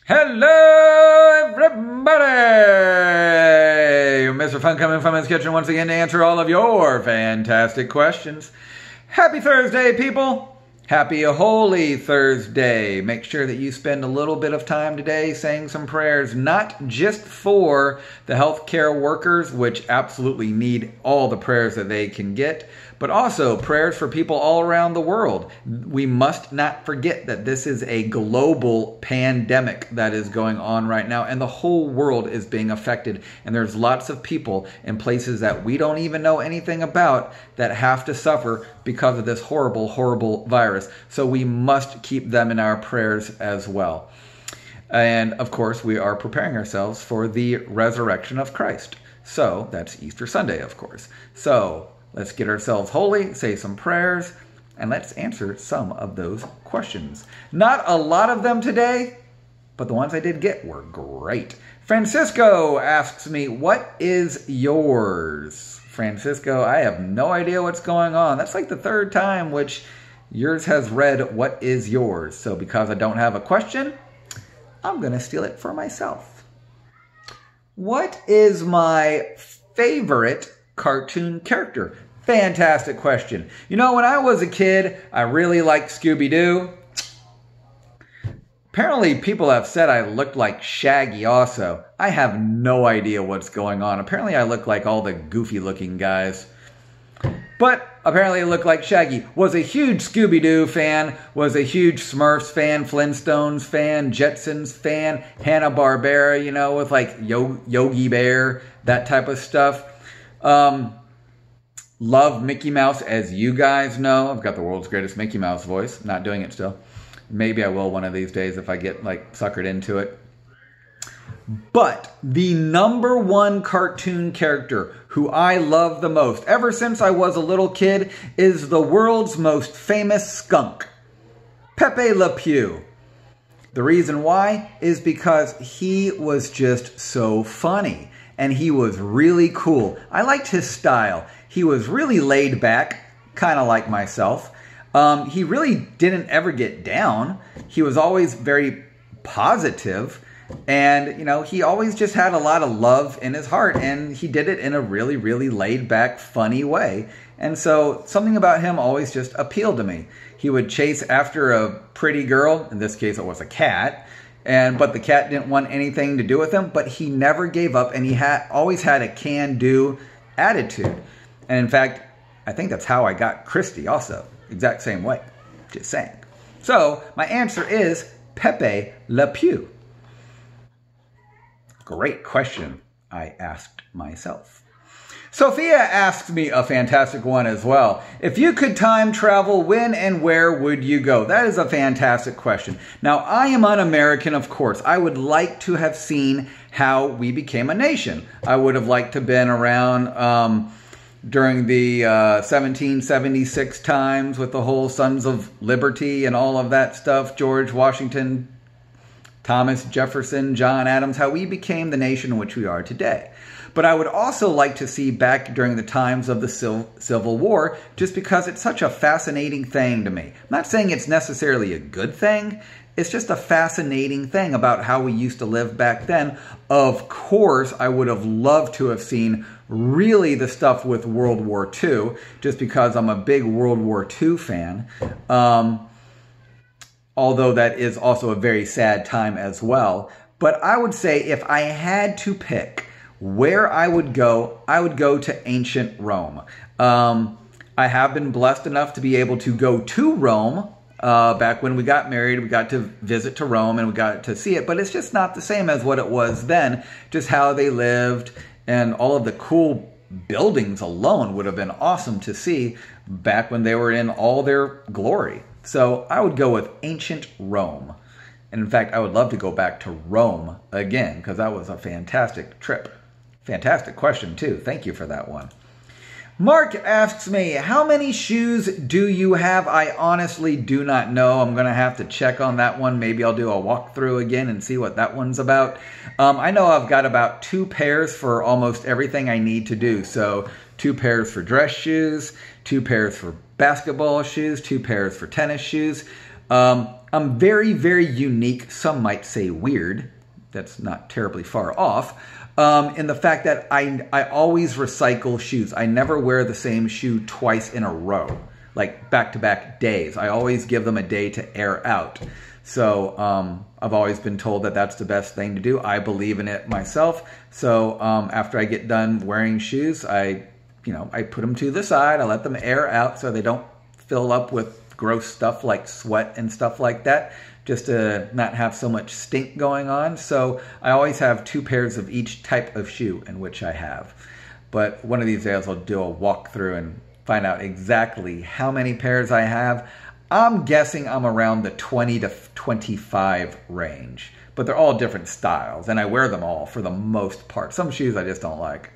Hello, everybody! Mr. Fun coming from his kitchen once again to answer all of your fantastic questions. Happy Thursday, people! Happy Holy Thursday. Make sure that you spend a little bit of time today saying some prayers, not just for the healthcare workers, which absolutely need all the prayers that they can get, but also prayers for people all around the world. We must not forget that this is a global pandemic that is going on right now, and the whole world is being affected. And there's lots of people in places that we don't even know anything about that have to suffer because of this horrible, horrible virus. So we must keep them in our prayers as well. And of course, we are preparing ourselves for the resurrection of Christ. So that's Easter Sunday, of course. So let's get ourselves holy, say some prayers, and let's answer some of those questions. Not a lot of them today, but the ones I did get were great. Francisco asks me, what is yours? Francisco, I have no idea what's going on. That's like the third time which yours has read, what is yours? So because I don't have a question, I'm going to steal it for myself. What is my favorite cartoon character? Fantastic question. You know, when I was a kid, I really liked Scooby-Doo. Apparently, people have said I looked like Shaggy also. I have no idea what's going on. Apparently, I look like all the goofy-looking guys. But apparently, I look like Shaggy. Was a huge Scooby-Doo fan. Was a huge Smurfs fan, Flintstones fan, Jetsons fan, Hanna-Barbera, you know, with like Yogi Bear, that type of stuff. Love Mickey Mouse, as you guys know. I've got the world's greatest Mickey Mouse voice. Not doing it still. Maybe I will one of these days if I get like suckered into it. But the number one cartoon character who I love the most, ever since I was a little kid, is the world's most famous skunk, Pepe Le Pew. The reason why is because he was just so funny and he was really cool. I liked his style. He was really laid back, kind of like myself. He really didn't ever get down. He was always very positive. And, you know, he always just had a lot of love in his heart. And he did it in a really, really laid back, funny way. And so something about him always just appealed to me. He would chase after a pretty girl. In this case, it was a cat. But the cat didn't want anything to do with him. But he never gave up. And he always had a can-do attitude. And in fact, I think that's how I got Christy also. Exact same way. Just saying. So, my answer is Pepe Le Pew. Great question, I asked myself. Sophia asks me a fantastic one as well. If you could time travel, when and where would you go? That is a fantastic question. Now, I am un-American, of course. I would like to have seen how we became a nation. I would have liked to have been around during the 1776 times with the whole Sons of Liberty and all of that stuff, George Washington, Thomas Jefferson, John Adams, how we became the nation in which we are today. But I would also like to see back during the times of the Civil War, just because it's such a fascinating thing to me. I'm not saying it's necessarily a good thing. It's just a fascinating thing about how we used to live back then. Of course, I would have loved to have seen really the stuff with World War II, just because I'm a big World War II fan. Although that is also a very sad time as well. But I would say if I had to pick where I would go to ancient Rome. I have been blessed enough to be able to go to Rome. Back when we got married, we got to visit to Rome and we got to see it. But it's just not the same as what it was then. Just how they lived and all of the cool buildings alone would have been awesome to see back when they were in all their glory. So I would go with ancient Rome. And in fact, I would love to go back to Rome again because that was a fantastic trip. Fantastic question too. Thank you for that one. Mark asks me, how many shoes do you have? I honestly do not know. I'm going to have to check on that one. Maybe I'll do a walkthrough again and see what that one's about. I know I've got about 2 pairs for almost everything I need to do. So 2 pairs for dress shoes, 2 pairs for basketball shoes, 2 pairs for tennis shoes. I'm very, very unique. Some might say weird. That's not terribly far off. In the fact that I always recycle shoes. I never wear the same shoe twice in a row, like back-to-back days. I always give them a day to air out. So I've always been told that that's the best thing to do. I believe in it myself. So after I get done wearing shoes, I put them to the side. I let them air out so they don't fill up with gross stuff like sweat and stuff like that, just to not have so much stink going on. So I always have 2 pairs of each type of shoe in which I have. But one of these days I'll do a walkthrough and find out exactly how many pairs I have. I'm guessing I'm around the 20 to 25 range, but they're all different styles, and I wear them all for the most part. Some shoes I just don't like.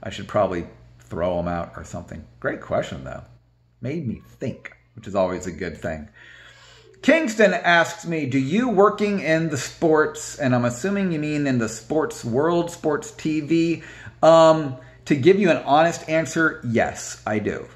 I should probably throw them out or something. Great question, though. Made me think, which is always a good thing. Kingston asks me, do you working in the sports, and I'm assuming you mean in the sports world, sports TV, to give you an honest answer, yes, I do.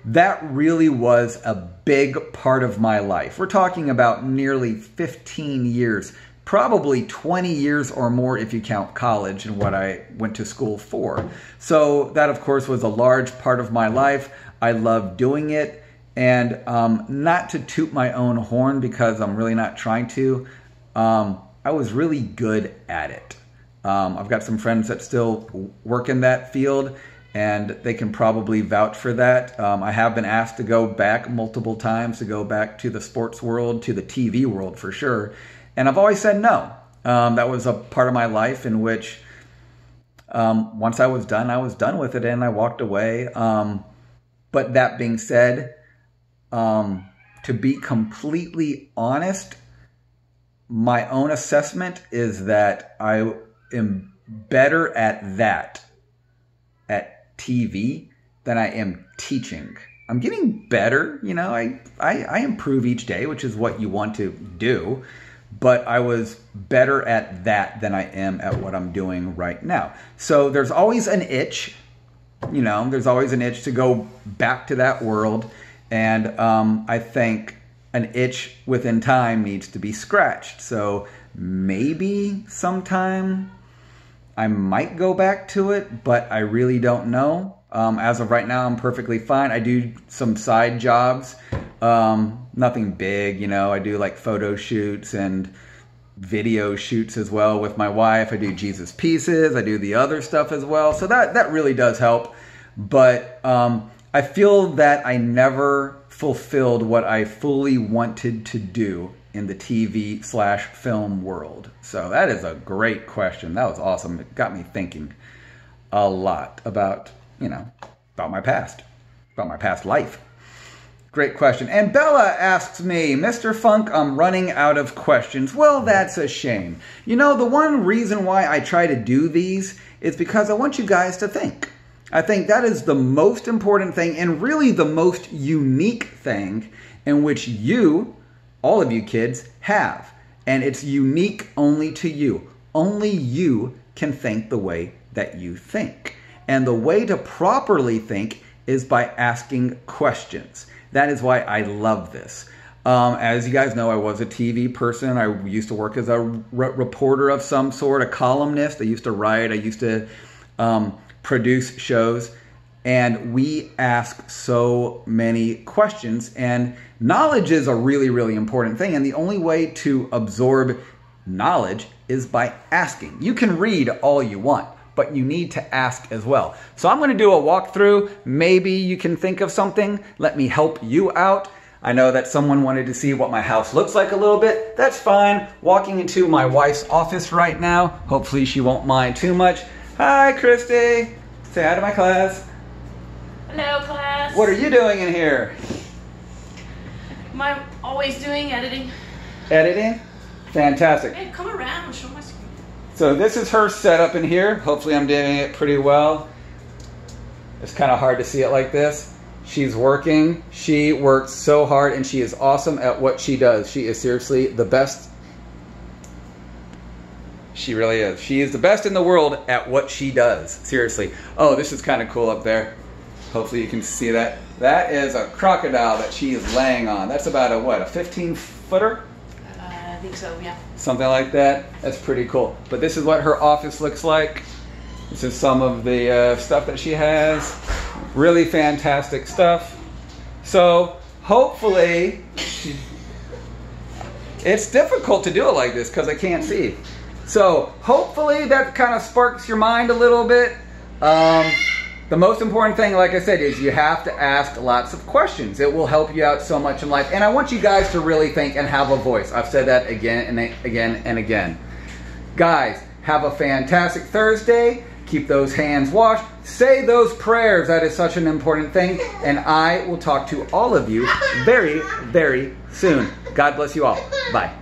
That really was a big part of my life. We're talking about nearly 15 years, probably 20 years or more if you count college and what I went to school for. So that, of course, was a large part of my life. I loved doing it. And not to toot my own horn, because I'm really not trying to, I was really good at it. I've got some friends that still work in that field, and they can probably vouch for that. I have been asked to go back multiple times, to go back to the sports world, to the TV world for sure. And I've always said no. That was a part of my life in which once I was done with it, and I walked away. But that being said, to be completely honest, my own assessment is that I am better at that, at TV, than I am teaching. I'm getting better, you know, I improve each day, which is what you want to do, but I was better at that than I am at what I'm doing right now. So there's always an itch, you know, there's always an itch to go back to that world. And I think an itch within time needs to be scratched. So maybe sometime I might go back to it, but I really don't know. As of right now, I'm perfectly fine. I do some side jobs, nothing big, you know. I do like photo shoots and video shoots as well with my wife. I do Jesus Pieces. I do the other stuff as well. So that really does help. But I feel that I never fulfilled what I fully wanted to do in the TV/film world. So that is a great question. That was awesome. It got me thinking a lot about, you know, about my past life. Great question. And Bella asks me, Mr. Funk, I'm running out of questions. Well, that's a shame. You know, the one reason why I try to do these is because I want you guys to think. I think that is the most important thing, and really the most unique thing in which you, all of you kids, have. And it's unique only to you. Only you can think the way that you think. And the way to properly think is by asking questions. That is why I love this. As you guys know, I was a TV person. I used to work as a reporter of some sort, a columnist. I used to write. I used to produce shows, and we ask so many questions, and knowledge is a really, really important thing, and the only way to absorb knowledge is by asking. You can read all you want, but you need to ask as well. So I'm going to do a walkthrough. Maybe you can think of something. Let me help you out. I know that someone wanted to see what my house looks like a little bit. That's fine. Walking into my wife's office right now. Hopefully she won't mind too much. Hi, Christy. Say hi to my class. Hello, class. What are you doing in here? Am I always doing editing? Editing? Fantastic. Hey, come around and show my screen. So this is her setup in here. Hopefully I'm doing it pretty well. It's kind of hard to see it like this. She's working. She works so hard, and she is awesome at what she does. She is seriously the best. She really is. She is the best in the world at what she does. Seriously. Oh, this is kind of cool up there. Hopefully you can see that. That is a crocodile that she is laying on. That's about a what, a 15-footer? I think so, yeah. Something like that. That's pretty cool. But this is what her office looks like. This is some of the stuff that she has. Really fantastic stuff. So hopefully, it's difficult to do it like this because I can't see. So hopefully that kind of sparks your mind a little bit. The most important thing, like I said, is you have to ask lots of questions. It will help you out so much in life. And I want you guys to really think and have a voice. I've said that again and again and again. Guys, have a fantastic Thursday. Keep those hands washed. Say those prayers. That is such an important thing. And I will talk to all of you very, very soon. God bless you all. Bye.